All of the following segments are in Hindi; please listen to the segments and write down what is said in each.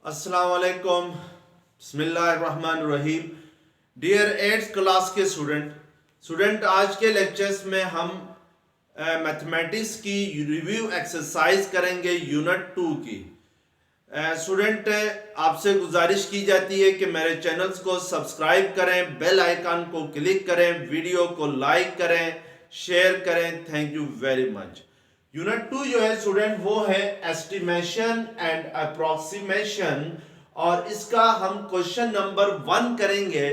अस्सलाम वालेकुम, बिस्मिल्लाहिर्रहमानिर्रहीम। डियर 8th क्लास के स्टूडेंट आज के लेक्चर्स में हम मैथमेटिक्स की रिव्यू एक्सरसाइज करेंगे यूनिट 2 की। स्टूडेंट आपसे गुजारिश की जाती है कि मेरे चैनल्स को सब्सक्राइब करें, बेल आइकन को क्लिक करें, वीडियो को लाइक करें, शेयर करें। Thank you very much. Unit 2 जो है स्टूडेंट वो है एस्टिमेशन एंड अप्रोक्सीमेशन, और इसका हम क्वेश्चन नंबर 1 करेंगे।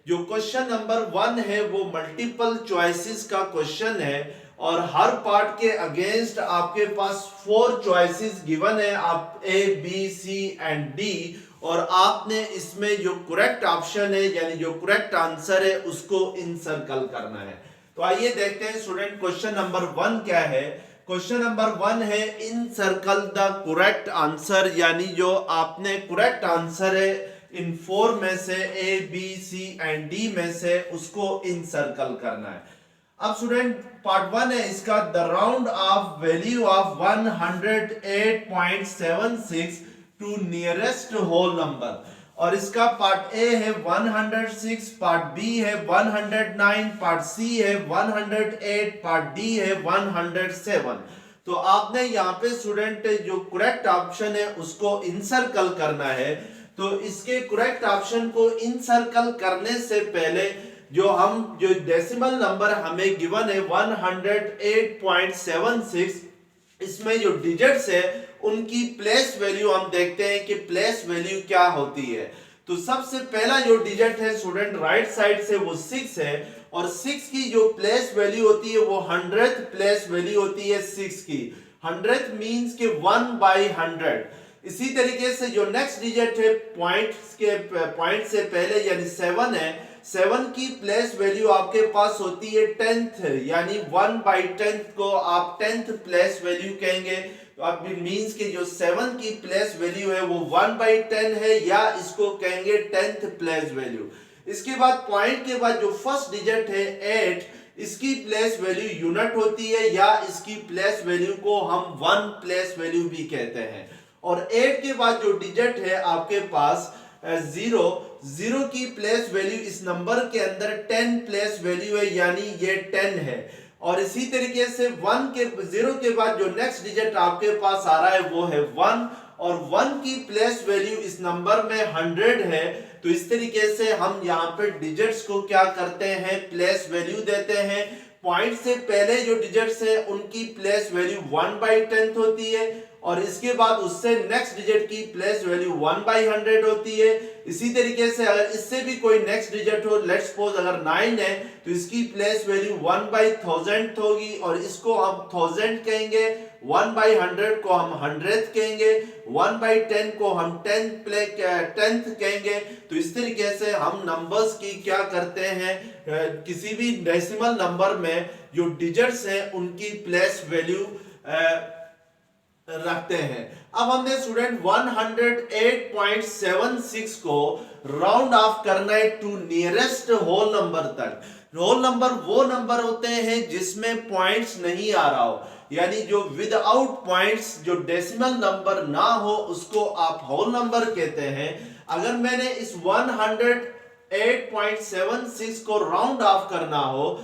जो क्वेश्चन नंबर 1 है वो मल्टीपल चॉइसेस का क्वेश्चन है और हर पार्ट के अगेंस्ट आपके पास 4 चॉइसेस गिवन है, आप A B C and D, और आपने इसमें जो करेक्ट ऑप्शन है यानी जो करेक्ट आंसर है उसको इनसर्कल करना है। तो आइए देखते हैं स्टूडेंट क्वेश्चन नंबर 1 क्या है। क्वेश्चन नंबर 1 है इन सर्कल द करेक्ट आंसर, यानी जो आपने करेक्ट आंसर है इन 4 में से A B C and D में से उसको इन सर्कल करना है। अब स्टूडेंट पार्ट 1 है इसका, the round off value of 108.76 to nearest whole number, और इसका पार्ट ए है 106, पार्ट बी है 109, पार्ट सी है 108, पार्ट डी है 107। तो आपने यहाँ पे स्टूडेंट जो करेक्ट ऑप्शन है उसको इनसर्कल करना है। तो इसके करेक्ट ऑप्शन को इनसर्कल करने से पहले जो डेसिमल नंबर हमें गिवन है 108.76, इसमें जो डिजिट्स है उनकी प्लेस वैल्यू हम देखते हैं कि प्लेस वैल्यू क्या होती है। तो सबसे पहला जो डिजिट है स्टूडेंट राइट साइड से वो 6 है, और 6 की जो प्लेस वैल्यू होती है वो 100th प्लेस वैल्यू होती है 6 की। 100th मींस के 1/100। इसी तरीके से जो नेक्स्ट डिजिट है पॉइंट से पहले यानी 7 है, 7 की प्लेस वैल्यू आपके पास होती है 10th, यानी 1/10 को आप 10th प्लेस वैल्यू कहेंगे। तो अब मींस के जो 7 की प्लेस वैल्यू है वो 1/10 है, या इसको कहेंगे 10th प्लेस वैल्यू। इसके बाद पॉइंट के बाद जो फर्स्ट डिजिट है 8, इसकी प्लेस वैल्यू यूनिट होती है, या इसकी प्लेस वैल्यू को हम 1 प्लेस वैल्यू भी कहते हैं। और 8 के बाद जो डिजिट है आपके पास 0 की प्लेस वैल्यू इस नंबर के अंदर 10 प्लेस वैल्यू है, यानी ये 10 है। और इसी तरीके से 0 के बाद जो नेक्स्ट डिजिट आपके पास आ रहा है वो है 1, और 1 की प्लेस वैल्यू इस नंबर में 100 है। तो इस तरीके से हम यहाँ पे डिजिट्स को क्या करते हैं, प्लेस वैल्यू देते हैं। पॉइंट से पहले जो डिजिट्स है उनकी प्लेस वैल्यू 1/10 होती है, और इसके बाद उससे नेक्स्ट डिजिट की प्लेस वैल्यू 1/100 होती है। इसी तरीके से अगर इससे भी कोई नेक्स्ट डिजिट हो, लेट्स सपोज अगर 9 है तो इसकी प्लेस वैल्यू 1/1000 होगी, और इसको हम 1000 कहेंगे, 1/100 को हम 100th कहेंगे, 1/10 को हम 10th कहेंगे। तो इस तरीके से हम नंबर्स की क्या करते हैं, किसी भी डेसिमल नंबर में जो डिजिट्स हैं उनकी प्लेस वैल्यू रखते हैं। अब हमने स्टूडेंट 108.76 को राउंड ऑफ करना है टू नियरेस्ट होल नंबर तक। होल नंबर वो नंबर होते हैं जिसमें पॉइंट्स नहीं आ रहा हो, यानी जो विदाउट पॉइंट्स, जो डेसिमल नंबर ना हो उसको आप होल नंबर कहते हैं। अगर मैंने इस 108.76 को राउंड ऑफ करना हो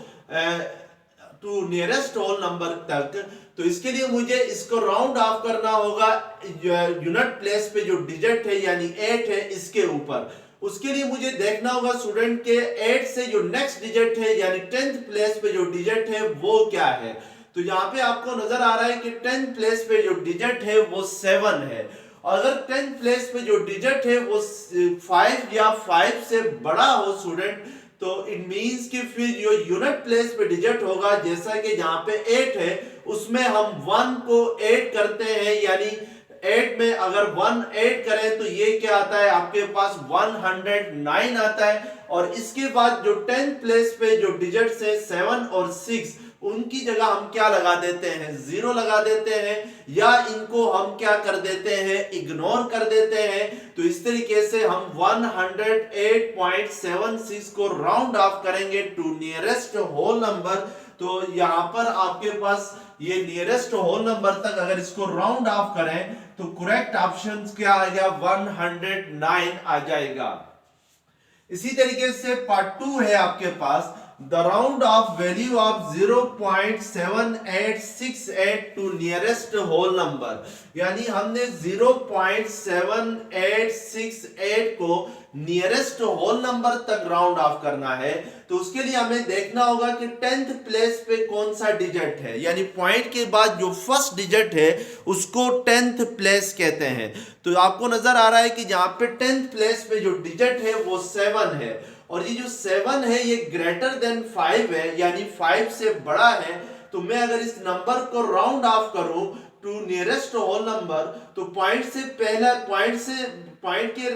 टू नियरेस्ट होल नंबर तक, तो इसके लिए मुझे इसको राउंड ऑफ करना होगा यूनिट प्लेस पे जो डिजिट है यानी 8 है इसके ऊपर। उसके लिए मुझे देखना होगा स्टूडेंट के 8 से जो नेक्स्ट डिजिट है यानी 10th प्लेस पे जो डिजिट है वो क्या है। तो यहाँ पे आपको नजर आ रहा है कि 10th प्लेस पे जो डिजिट है वो 7 है, और अगर 10th प्लेस पे जो डिजिट है वो 5 या 5 से बड़ा हो स्टूडेंट, तो इट मींस कि फिर जो यूनिट प्लेस पे डिजिट होगा, जैसा कि यहाँ पे 8 है उसमें हम 1 को 8 करते हैं, यानी 8 में अगर 1 8 करें तो ये क्या आता है आपके पास 109 आता है। और इसके बाद जो 10th प्लेस पे जो डिजिट्स है 7 और 6, उनकी जगह हम क्या लगा देते हैं, 0 लगा देते हैं, या इनको हम क्या कर देते हैं, इग्नोर कर देते हैं। तो इस तरीके से हम 108.76 को राउंड ऑफ करेंगे टू नियरेस्ट होल नंबर। तो यहाँ पर आपके पास ये नियरेस्ट होल नंबर तक अगर इसको राउंड ऑफ करें तो करेक्ट ऑप्शन क्या आ गया 109 आ जाएगा। इसी तरीके से पार्ट 2 है आपके पास the round off value of 0.7868 to nearest whole number, यानी हमने 0.7868 को नियरेस्ट होल नंबर तक राउंड ऑफ करना है। तो उसके लिए हमें देखना होगा कि 10th प्लेस पे कौन सा डिजिट है, यानी पॉइंट के बाद जो फर्स्ट डिजिट है उसको 10th प्लेस कहते हैं। तो आपको नजर आ रहा है कि यहाँ पे 10th प्लेस पे जो डिजिट है वो 7 है, और ये जो 7 है ये ग्रेटर देन 5 है, यानी 5 से बड़ा है। तो मैं अगर इस नंबर को राउंड ऑफ करूं टू नियरेस्ट होल नंबर, तो पॉइंट से पहला पॉइंट के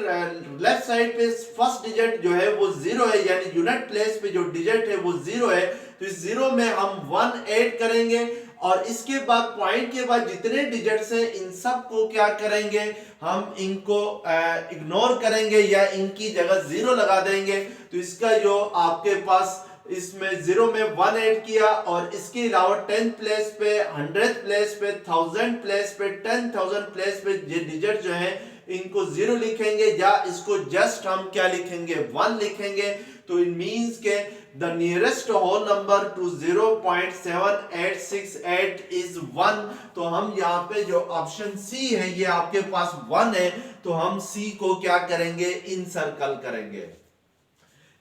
लेफ्ट साइड पे फर्स्ट डिजिट जो है वो 0 है, यानी यूनिट प्लेस पे जो डिजिट है वो 0 है। तो इस 0 में हम 1 ऐड करेंगे, और इसके बाद पॉइंट के बाद जितने डिजिट्स हैं इन सब को क्या करेंगे, हम इनको इग्नोर करेंगे या इनकी जगह 0 लगा देंगे। तो इसका जो आपके पास इसमें 0 में 1 ऐड किया, और इसके अलावा 10th प्लेस पे, 100th प्लेस पे, 1000 प्लेस पे, 10,000 प्लेस पे ये डिजिट जो है इनको 0 लिखेंगे, या इसको जस्ट हम क्या लिखेंगे 1 लिखेंगे। तो इट मींस के the nearest whole number to 0.7868 is 1। तो हम यहाँ पे जो ऑप्शन सी है ये आपके पास 1 है, तो हम सी को क्या करेंगे, इन सर्कल करेंगे।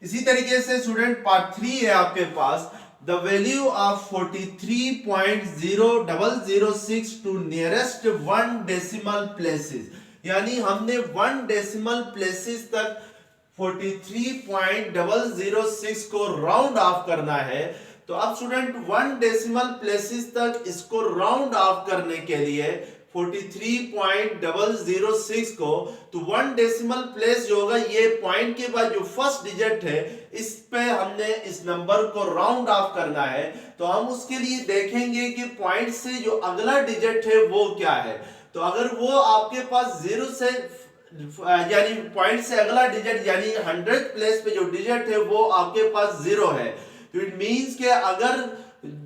इसी तरीके से स्टूडेंट पार्ट 3 है आपके पास the value of 43.0006 to nearest 1 decimal places, यानी हमने 1 डेसिमल प्लेसेस तक 43.006 को राउंड ऑफ करना है। तो अब स्टूडेंट 1 डेसिमल प्लेसेस तक इसको राउंड ऑफ करने के लिए 43.006 को, तो 1 डेसिमल प्लेस जो होगा ये पॉइंट के बाद जो फर्स्ट डिजिट है इस पे हमने इस नंबर को राउंड ऑफ करना है। तो हम उसके लिए देखेंगे कि पॉइंट से जो अगला डिजिट है वो क्या है। तो अगर वो आपके पास 0 से यानी पॉइंट से अगला डिजिट यानी 100th प्लेस पे जो डिजिट है वो आपके पास 0 है, तो इट मींस के अगर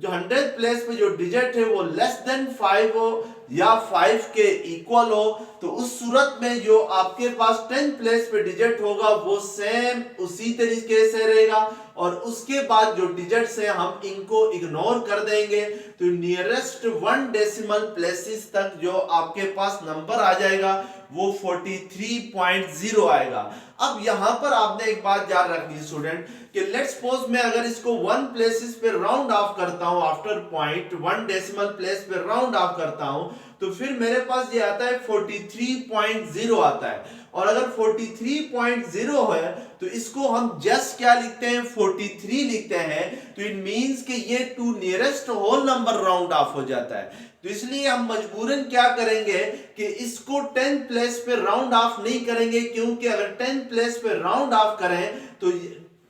100th प्लेस पे जो डिजिट है वो लेस देन 5 हो या 5 के इक्वल हो, तो उस सूरत में जो आपके पास 10th प्लेस पे डिजिट होगा वो सेम उसी तरीके से रहेगा, और उसके बाद जो डिजिट्स है हम इनको इग्नोर कर देंगे। तो नियरेस्ट 1 डेसिमल प्लेसेस तक जो आपके पास नंबर आ जाएगा वो 43.0 आएगा। अब यहां पर आपने एक बात याद रखनी स्टूडेंट कि लेट्स सपोज मैं अगर इसको 1 प्लेसेस पे राउंड ऑफ करता हूं, आफ्टर पॉइंट 1 डेसिमल प्लेस पे राउंड ऑफ करता हूं, तो फिर मेरे पास ये आता है 43.0 आता है। और अगर 43.0 है तो इसको हम जस्ट क्या लिखते हैं 43 लिखते हैं। तो इट मींस कि ये to nearest whole number round off हो जाता है। तो इसलिए हम मजबूरन क्या करेंगे कि इसको 10th प्लेस पे राउंड ऑफ नहीं करेंगे, क्योंकि अगर 10th प्लेस पे राउंड ऑफ करें तो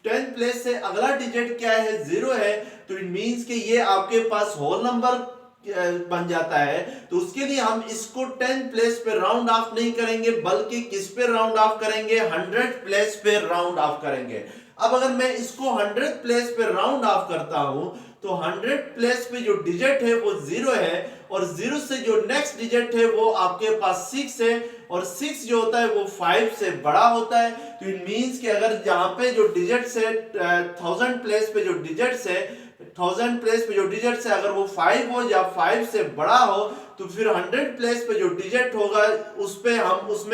10th प्लेस से अगला डिजिट क्या है 0 है, तो इट मींस कि ये आपके पास होल नंबर बन जाता है। तो उसके लिए हम इसको 10th प्लेस पे राउंड ऑफ नहीं करेंगे, बल्कि किस पे राउंड ऑफ करेंगे 100th प्लेस पे राउंड ऑफ करेंगे। अब अगर मैं इसको 100th प्लेस पे राउंड ऑफ करता हूं तो 100th प्लेस पे जो डिजिट है वो 0 है, और 0 से जो नेक्स्ट डिजिट है वो आपके पास 6 है, और 6 जो होता है वो 5 से बड़ा होता है। तो इट मींस कि अगर यहाँ पे जो डिजिट्स है 1000 प्लेस पे जो डिजिट्स है 1000 प्लेस पे जो डिजिट है अगर वो 5 हो या 5 से बड़ा हो, तो फिर 100 प्लेस पे जो डिजिट होगा उसमें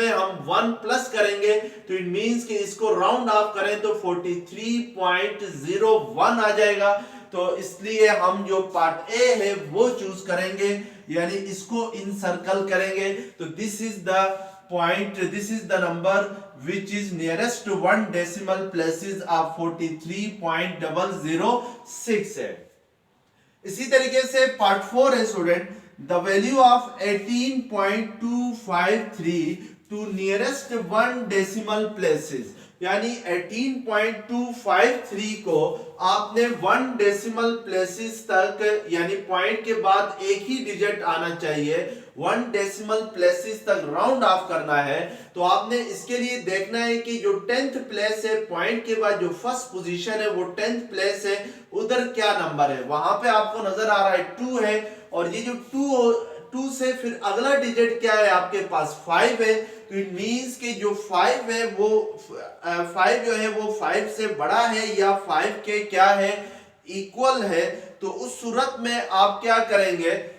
हम 1 प्लस करेंगे। तो इट मींस कि इसको राउंड ऑफ करें तो 43.01 आ जाएगा। तो इसलिए हम जो पार्ट ए है वो चूज करेंगे, यानी इसको इन सर्कल करेंगे। तो this is the point, this is the number which is nearest to 1 decimal places of 43.006 है। इसी तरीके से पार्ट 4 है student the value of 18.253 to nearest 1 decimal places, यानी 18.253 को आपने 1 डेसिमल प्लेसेस तक, यानी पॉइंट के बाद एक ही डिजिट आना चाहिए, 1 डेसिमल प्लेसेस तक राउंड ऑफ करना है। तो आपने इसके लिए देखना है कि जो 10th प्लेस है, पॉइंट के बाद जो फर्स्ट पोजीशन है वो 10th प्लेस है, उधर क्या नंबर है। वहां पे आपको नजर आ रहा है 2 है, और ये जो 2 से फिर अगला डिजिट क्या है आपके पास 5 है। तो इट मींस कि जो 5 है वो 5 जो है वो 5 से बड़ा है या 5 के क्या है, इक्वल है। तो उस सूरत में आप क्या करेंगे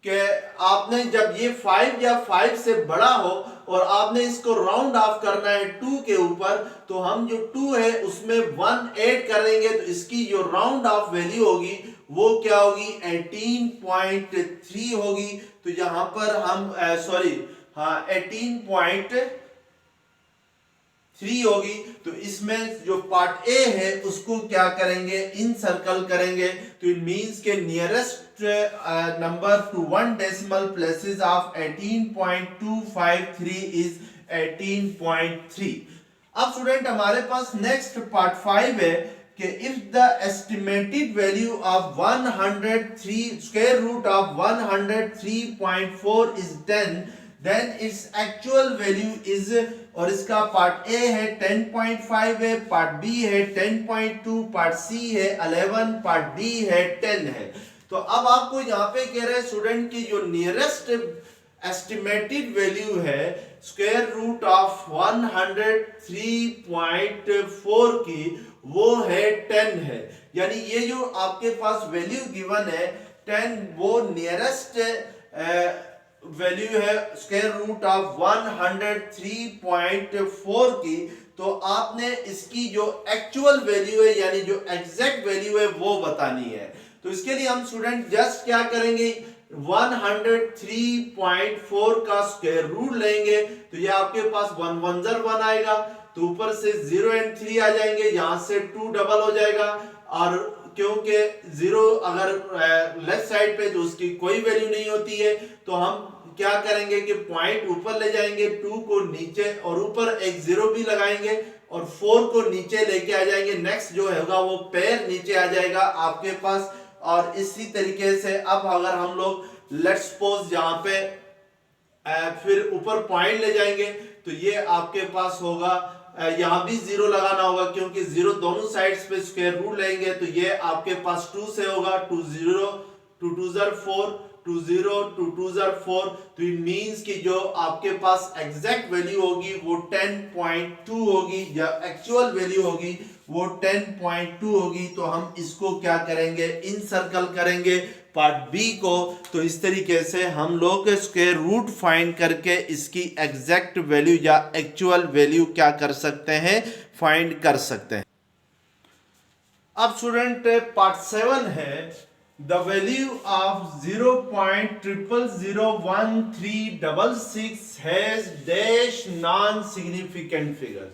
कि आपने जब ये 5 या 5 से बड़ा हो और आपने इसको राउंड ऑफ करना है 2 के ऊपर, तो हम जो 2 है उसमें 1 ऐड करेंगे, तो इसकी जो राउंड ऑफ वैल्यू होगी वो क्या होगी, 18.3 होगी। तो यहां पर हम 18.3 होगी। तो इसमें जो पार्ट ए है उसको क्या करेंगे, इन सर्कल करेंगे। तो इट मींस के nearest number two 1 decimal places of 18.253 is 18.3। अब स्टूडेंट हमारे पास नेक्स्ट पार्ट 5 है कि if the estimated value of 103 square root of 103.4 is 10, then its actual value is, और इसका पार्ट ए है 10.5 है, पार्ट बी है 10.2, पार्ट सी है 11, पार्ट डी है 10 है। तो अब आपको यहाँ पे कह रहे हैं स्टूडेंट की जो नियरेस्ट एस्टिमेटेड वैल्यू है स्क्वायर रूट ऑफ 103.4 की, वो है 10 है। यानी ये जो आपके पास वैल्यू गिवन है 10, वो नियरेस्ट वैल्यू है स्क्वायर रूट ऑफ 103.4 की। तो आपने इसकी जो एक्चुअल वैल्यू है यानी जो एग्जैक्ट वैल्यू है वो बतानी है। तो इसके लिए हम स्टूडेंट जस्ट क्या करेंगे, 103.4 का स्क्वायर रूट लेंगे। तो ये आपके पास 1 1 1 आएगा, तो ऊपर से 0 और 3 आ जाएंगे, यहां से 2 डबल हो जाएगा। और क्योंकि 0 अगर लेफ्ट साइड पे तो उसकी कोई वैल्यू नहीं होती है, तो हम क्या करेंगे कि पॉइंट ऊपर ले जाएंगे, 2 को नीचे और ऊपर एक 0 भी लगाएंगे और 4 को नीचे लेके आ जाएंगे। नेक्स्ट जो होगा वो पेयर नीचे आ जाएगा आपके पास। और इसी तरीके से अब अगर हम लोग लेट्स सपोज यहाँ पे फिर ऊपर पॉइंट ले जाएंगे, तो ये आपके पास होगा, यहां भी 0 लगाना होगा क्योंकि 0 दोनों साइड्स पे स्क्वायर रूट लेंगे। तो ये आपके पास 2 से होगा, 2 0 2 2 4 2 0 2 2 4। तो इट मींस कि जो आपके पास एग्जैक्ट वैल्यू होगी वो 10.2 होगी, या एक्चुअल वैल्यू होगी वो 10.2 होगी। तो हम इसको क्या करेंगे, इन सर्कल करेंगे पार्ट बी को। तो इस तरीके से हम लोग स्क्वायर रूट फाइंड करके इसकी एग्जैक्ट वैल्यू या एक्चुअल वैल्यू क्या कर सकते हैं, फाइंड कर सकते हैं। अब स्टूडेंट पार्ट 7 है, the value of 0.001366 has dash non significant figure.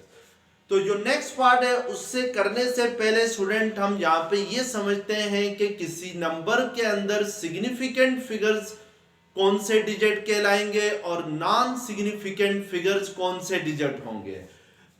तो जो नेक्स्ट पार्ट है उससे करने से पहले स्टूडेंट हम यहाँ पे ये समझते हैं कि किसी नंबर के अंदर सिग्निफिकेंट फिगर्स कौन से डिजिट कहलाएंगे और नॉन सिग्निफिकेंट फिगर्स कौन से डिजिट होंगे।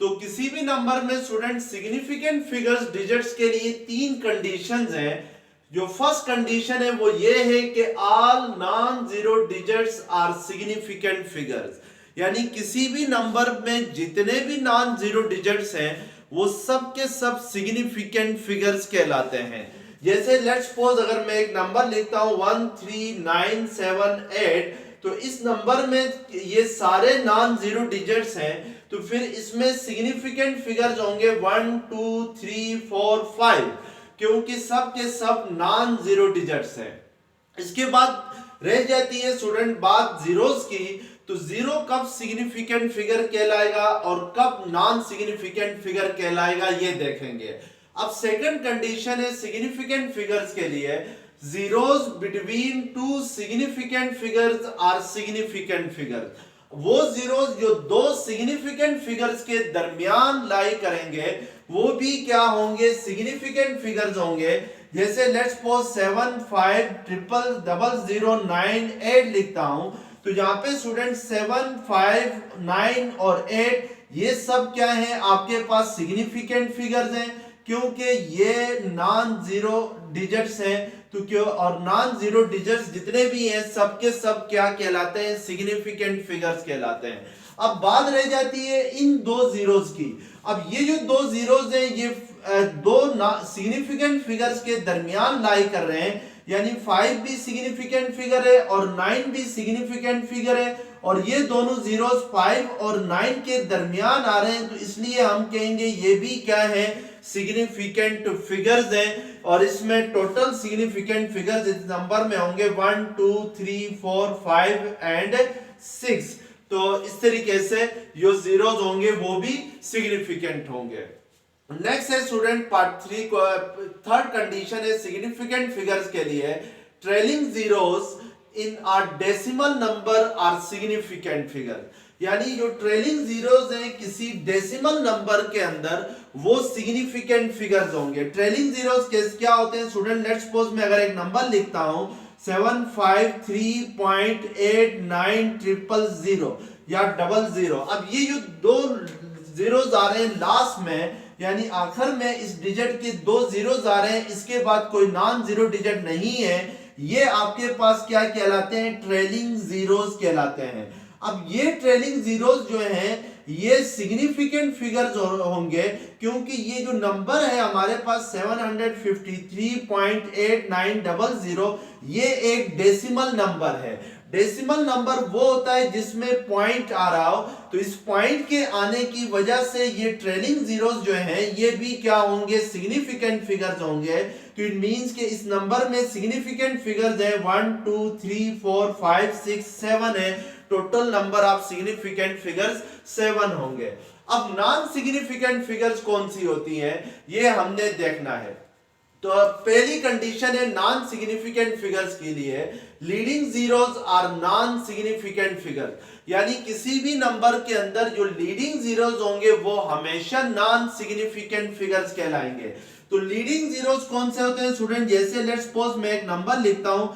तो किसी भी नंबर में स्टूडेंट सिग्निफिकेंट फिगर्स डिजिट्स के लिए 3 कंडीशंस हैं। जो फर्स्ट कंडीशन है वो ये है कि all non zero digits are significant figures, यानी किसी भी नंबर में जितने भी नॉन जीरो डिजिट्स हैं वो सब के सब सिग्निफिकेंट फिगर्स कहलाते हैं। जैसे लेट्स सपोज अगर मैं एक नंबर लिखता हूं 13978, तो इस नंबर में ये सारे नॉन जीरो डिजिट्स हैं, तो फिर इसमें सिग्निफिकेंट फिगर्स होंगे 1 2 3 4 5, क्योंकि सब के सब नॉन जीरो डिजिट्स हैं। इसके बाद रह जाती है स्टूडेंट बात जीरोस की। तो जीरो कब सिग्निफिकेंट फिगर कहलाएगा और कब नॉन सिग्निफिकेंट फिगर कहलाएगा ये देखेंगे। अब सेकंड कंडीशन है सिग्निफिकेंट फिगर्स के लिए, zeros between two significant figures are significant figures. वो जीरोस जो दो सिग्निफिकेंट फिगर्स के दरमियान लाई करेंगे वो भी क्या होंगे, सिग्निफिकेंट फिगर्स होंगे। जैसे लेट्स सपोज 750009 8 लिखता हूं, तो यहाँ पे स्टूडेंट 7, 5, 9 और 8 ये सब क्या है आपके पास सिग्निफिकेंट फिगर्स हैं, क्योंकि ये नॉन जीरो डिजिट्स हैं। तो क्यों, और नॉन जीरो डिजिट्स जितने भी हैं सबके सब क्या कहलाते हैं, सिग्निफिकेंट फिगर्स कहलाते हैं। अब बात रह जाती है इन दो जीरोस की। अब ये जो दो जीरोस हैं ये दो सिग्निफिकेंट फिगर्स के दरमियान लाई कर रहे हैं, यानी 5 भी सिग्निफिकेंट फिगर है और 9 भी सिग्निफिकेंट फिगर है, और ये दोनों जीरोस 5 और 9 के दरमियान आ रहे हैं, तो इसलिए हम कहेंगे ये भी क्या है, सिग्निफिकेंट फिगर्स हैं। और इसमें टोटल सिग्निफिकेंट फिगर्स इस नंबर में होंगे 1, 2, 3, 4, 5 एंड 6। तो इस तरीके से जो जीरोस होंगे वो भी सिग्निफिकेंट होंगे। नेक्स्ट है स्टूडेंट पार्ट 3 को, थर्ड कंडीशन है सिग्निफिकेंट फिगर्स के लिए, trailing zeros in a decimal number are significant figure. यानी जो ट्रेलिंग जीरोस हैं किसी डेसिमल नंबर के अंदर वो सिग्निफिकेंट फिगर्स होंगे। ट्रेलिंग जीरोस क्या होते हैं स्टूडेंट, लेट्स सपोज मैं अगर एक नंबर लिखता हूं 753.8900 या 00, अब ये जो दो जीरोस आ रहे हैं लास्ट में, यानी आखिर में इस डिजिट के दो जीरोस आ रहे हैं, इसके बाद कोई नॉन जीरो डिजिट नहीं है, ये आपके पास क्या कहलाते हैं, ट्रेलिंग जीरोस कहलाते हैं। अब ये ट्रेलिंग जीरोस जो हैं ये सिग्निफिकेंट फिगर्स होंगे, क्योंकि ये जो नंबर है हमारे पास 753.8900 ये एक डेसिमल नंबर है। डेसिमल नंबर वो होता है जिसमें पॉइंट आ रहा हो, तो इस पॉइंट के आने की वजह से ये ट्रेलिंग जीरोस जो हैं ये भी क्या होंगे, सिग्निफिकेंट फिगर्स होंगे। तो इट मींस कि इस नंबर में सिग्निफिकेंट फिगर्स है 1, 2, 3, 4, 5, 6, 7 है, total number of significant figures 7 होंगे। अब नॉन सिग्निफिकेंट फिगर्स कौन सी होती हैं ये हमने देखना है। तो पहली कंडीशन है नॉन सिग्निफिकेंट फिगर्स के लिए, leading zeros are non significant figure. यानी किसी भी नंबर के अंदर जो लीडिंग जीरोस होंगे वो हमेशा नॉन सिग्निफिकेंट फिगर्स कहलाएंगे। तो लीडिंग जीरोस कौन से होते हैं स्टूडेंट, जैसे लेट्स सपोज मैं एक नंबर लिखता हूं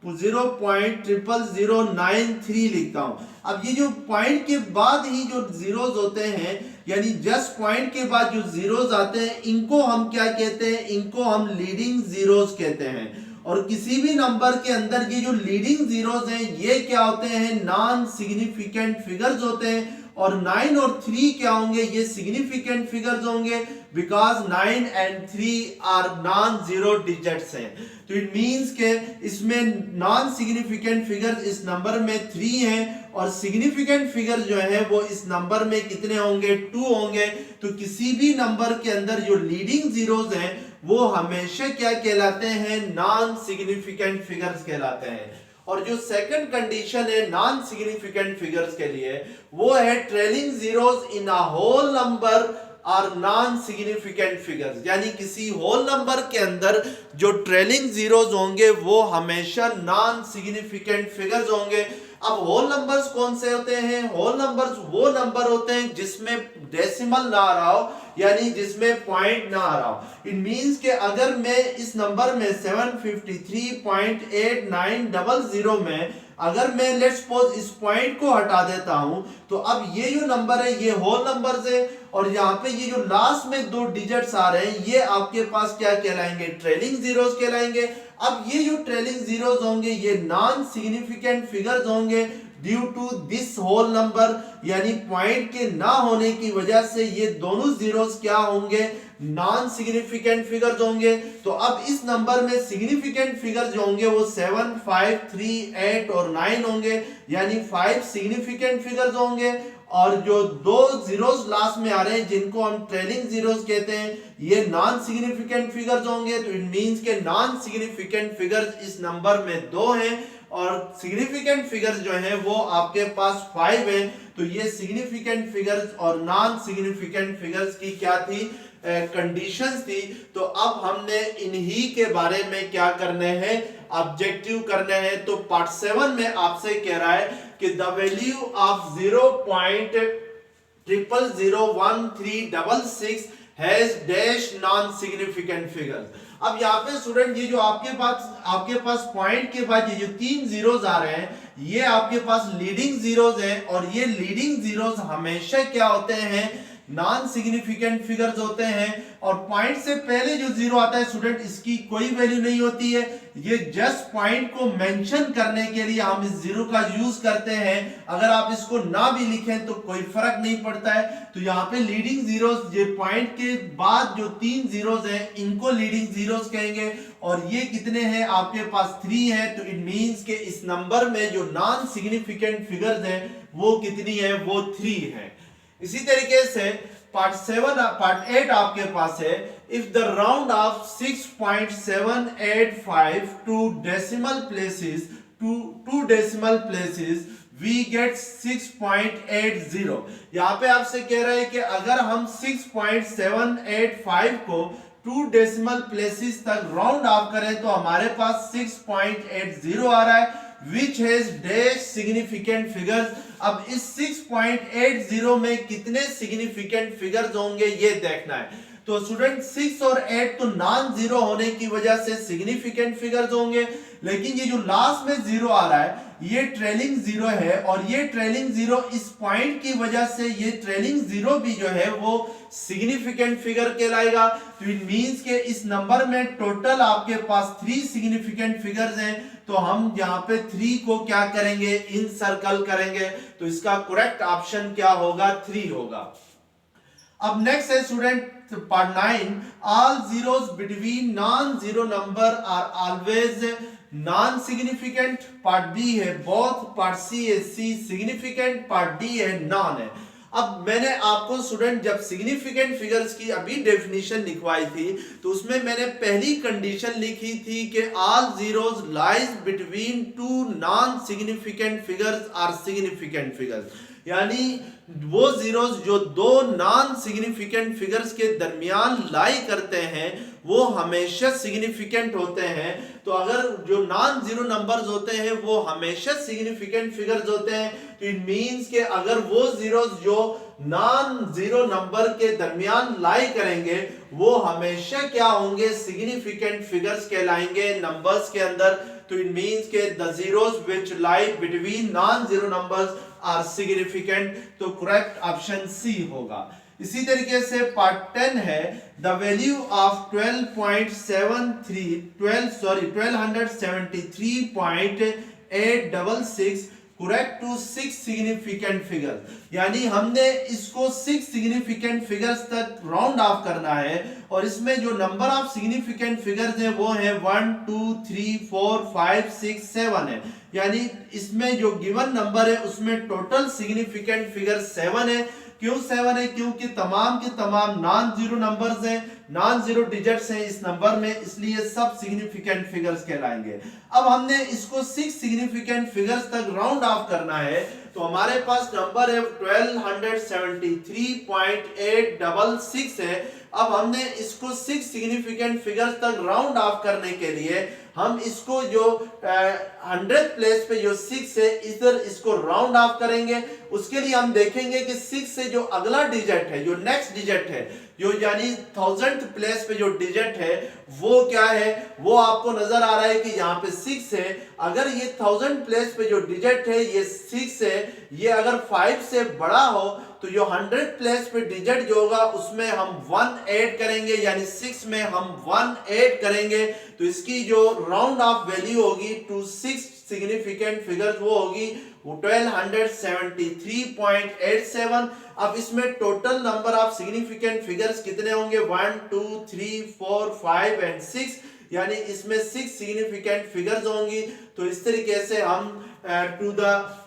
0.00093 लिखता हूं। अब ये जो पॉइंट के बाद ही जो जीरोस होते हैं, यानी जस्ट पॉइंट के बाद जो जीरोस आते हैं, इनको हम क्या कहते हैं, इनको हम लीडिंग जीरोस कहते हैं। और किसी भी नंबर के अंदर ये जो लीडिंग जीरोस हैं ये क्या होते हैं, नॉन सिग्निफिकेंट फिगर्स होते हैं। और 9 और 3 क्या होंगे, ये सिग्निफिकेंट फिगर्स होंगे, because 9 and 3 are non zero digits हैं। तो इट मींस के इसमें नॉन सिग्निफिकेंट फिगर्स इस नंबर में 3 हैं, और सिग्निफिकेंट फिगर जो है वो इस नंबर में कितने होंगे, 2 होंगे। तो किसी भी नंबर के अंदर जो लीडिंग जीरोस हैं वो हमेशा क्या कहलाते हैं, नॉन सिग्निफिकेंट फिगर्स कहलाते हैं। और जो सेकंड कंडीशन है नॉन सिग्निफिकेंट फिगर्स के लिए वो है trailing zeros in a whole number are non significant figures. यानी किसी होल नंबर के अंदर जो ट्रेलिंग जीरोस होंगे वो हमेशा नॉन सिग्निफिकेंट फिगर्स होंगे। अब होल नंबर्स कौन से होते हैं, होल नंबर्स वो नंबर होते हैं जिसमें डेसिमल ना आ रहा हो, यानी जिसमें पॉइंट ना आ रहा हो। इट मींस कि अगर मैं इस नंबर में 753.8900 में अगर मैं लेट्स सपोज इस पॉइंट को हटा देता हूं, तो अब ये जो नंबर है ये होल नंबर्स है, और यहाँ पे ये जो लास्ट में दो डिजिट्स आ रहे हैं ये आपके पास क्या कहलाएंगे, ट्रेलिंग जीरोस कहलाएंगे। अब ये जो ट्रेलिंग जीरोस होंगे ये नॉन सिग्निफिकेंट फिगर्स होंगे due to this whole number, यानी पॉइंट के ना होने की वजह से ये दोनों जीरोस क्या होंगे, नॉन सिग्निफिकेंट फिगर्स होंगे। तो अब इस नंबर में सिग्निफिकेंट फिगर्स जो होंगे वो 7, 5, 3, 8 और 9 होंगे, यानी 5 सिग्निफिकेंट फिगर्स होंगे, और जो दो जीरोस लास्ट में आ रहे हैं जिनको हम ट्रेलिंग जीरोस कहते हैं ये नॉन सिग्निफिकेंट फिगर्स होंगे। तो इट मींस के नॉन सिग्निफिकेंट फिगर्स इस नंबर में 2 हैं, और सिग्निफिकेंट फिगर्स जो हैं वो आपके पास 5 हैं। तो ये सिग्निफिकेंट फिगर्स और नॉन सिग्निफिकेंट फिगर्स की क्या थी, कंडीशंस थी। तो अब हमने इन्हीं के बारे में क्या करने हैं, ऑब्जेक्टिव करने हैं। तो पार्ट 7 में आपसे कह रहा है कि the value of 0.001366 has dash non significant figures. अब यहाँ पे स्टूडेंट ये जो आपके पास पॉइंट के बाद ये जो 3 जीरोस आ रहे हैं, ये आपके पास लीडिंग जीरोस हैं, और ये लीडिंग जीरोस हमेशा क्या होते हैं, नॉन सिग्निफिकेंट फिगर्स होते हैं। और पॉइंट से पहले जो जीरो आता है स्टूडेंट, इसकी कोई वैल्यू नहीं होती है, ये जस्ट पॉइंट को मेंशन करने के लिए हम इस जीरो का यूज करते हैं। अगर आप इसको ना भी लिखें तो कोई फर्क नहीं पड़ता है। तो यहाँ पे लीडिंग जीरोस, ये पॉइंट के बाद जो 3 जीरोस हैं इनको लीडिंग जीरोस कहेंगे। और ये कितने हैं, आपके पास 3 है, तो इट मींस के इस नंबर में जो नॉन सिग्निफिकेंट फिगर्स हैं वो कितनी है, वो 3 है। इसी तरीके से पार्ट 8 आपके पास है, if the round off 6.785 to decimal places we get 6.80। यहां पे आपसे कह रहा है कि अगर हम 6.785 को 2 डेसिमल प्लेसेस तक राउंड ऑफ करें तो हमारे पास 6.80 आ रहा है, which has dash significant figures। अब इस 6.80 में कितने सिग्निफिकेंट फिगर्स होंगे ये देखना है। तो स्टूडेंट 6 और 8 तो नॉन जीरो होने की वजह से सिग्निफिकेंट फिगर्स होंगे, लेकिन ये जो लास्ट में जीरो आ रहा है ये ट्रेलिंग जीरो है, और ये ट्रेलिंग जीरो इस पॉइंट की वजह से ये ट्रेलिंग जीरो भी जो है वो सिग्निफिकेंट फिगर कहलाएगा। तो इट मींस के इस नंबर में टोटल आपके पास 3 सिग्निफिकेंट फिगर्स हैं, तो हम यहाँ पे 3 को क्या करेंगे, इन सर्कल करेंगे। तो इसका करेक्ट ऑप्शन क्या होगा, 3 होगा। अब नेक्स्ट है student part 9, all zeros between non zero number are always non significant. Part B है बोथ, पार्ट सी है सी सिग्निफिकेंट, पार्ट डी है नॉन है। अब मैंने आपको स्टूडेंट जब सिग्निफिकेंट फिगर्स की अभी डेफिनेशन लिखवाई थी तो उसमें मैंने पहली कंडीशन लिखी थी कि all zeros lies between 2 non significant figures are significant figures, यानी वो जीरोस जो 2 नॉन सिग्निफिकेंट फिगर्स के दरमियान लाई करते हैं वो हमेशा सिग्निफिकेंट होते हैं। तो अगर जो नॉन जीरो नंबर्स होते हैं वो हमेशा सिग्निफिकेंट फिगर्स होते हैं, तो इट मींस के अगर वो जीरोस जो नॉन जीरो नंबर के दरमियान लाई करेंगे वो हमेशा क्या होंगे, सिग्निफिकेंट फिगर्स कहलाएंगे नंबर्स के अंदर। तो इट मींस के the zeros which lie between non zero numbers are significant. तो करेक्ट ऑप्शन सी होगा। इसी तरीके से पार्ट 10 है, the value of 1273.866 correct to 6 significant figure, यानी हमने इसको 6 सिग्निफिकेंट फिगर्स तक राउंड ऑफ करना है। और इसमें जो नंबर ऑफ सिग्निफिकेंट फिगर्स हैं वो है 1 2 3 4 5 6 7 है, यानी इसमें जो गिवन नंबर है उसमें टोटल सिग्निफिकेंट फिगर 7 है। क्यों 7 है, क्योंकि तमाम के तमाम नॉन जीरो नंबर्स हैं, नॉन जीरो डिजिट्स हैं इस नंबर में, इसलिए सब सिग्निफिकेंट फिगर्स कहलाएंगे। अब हमने इसको 6 सिग्निफिकेंट फिगर्स तक राउंड ऑफ करना है, तो हमारे पास नंबर है 1273.866 है। अब हमने इसको 6 सिग्निफिकेंट फिगर्स तक राउंड ऑफ करने के लिए हम इसको जो 100th प्लेस पे जो 6 है इधर इसको राउंड ऑफ करेंगे। उसके लिए हम देखेंगे कि 6 से जो अगला डिजिट है, जो नेक्स्ट डिजिट है, जो यानी 1000th प्लेस पे जो डिजिट है वो क्या है, वो आपको नजर आ रहा है कि यहाँ पे 6 है। अगर ये 1000th प्लेस पे जो डिजिट है ये 6 है, ये अगर 5 से बड़ा हो तो जो 100th प्लेस पे डिजिट जो होगा उसमें हम 1 ऐड करेंगे, यानी 6 में हम 1 ऐड करेंगे। तो इसकी जो राउंड ऑफ वैल्यू होगी टू 6 सिग्निफिकेंट फिगर्स वो होगी 1273.87। अब इसमें total number of significant figures कितने होंगे, 1 2 3 4 5 एंड 6, यानी इसमें 6 सिग्निफिकेंट फिगर्स होंगी। तो इस तरीके से हम to the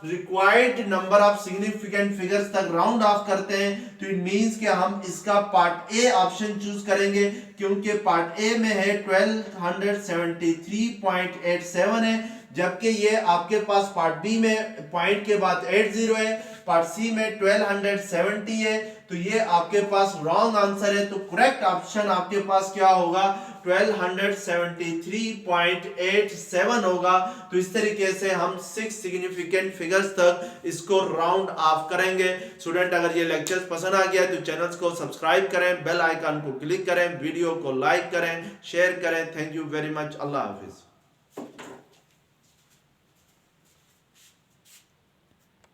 required number of significant figures तक राउंड ऑफ करते हैं। तो इट मींस कि हम इसका पार्ट ए ऑप्शन चूज करेंगे, क्योंकि पार्ट ए में है 1273.87 है, जबकि ये आपके पास पार्ट बी में पॉइंट के बाद 80 है, पार्ट सी में 1270 है। तो ये आपके पास रॉन्ग आंसर है। तो करेक्ट ऑप्शन आपके पास क्या होगा, 1273.87 होगा। तो इस तरीके से हम 6 सिग्निफिकेंट फिगर्स तक इसको राउंड ऑफ करेंगे। स्टूडेंट अगर ये लेक्चर्स पसंद पसंद आ गया तो चैनल को सब्सक्राइब करें, बेल आइकन को क्लिक करें, वीडियो को लाइक करें, शेयर करें। Thank you very much. Allah Hafiz.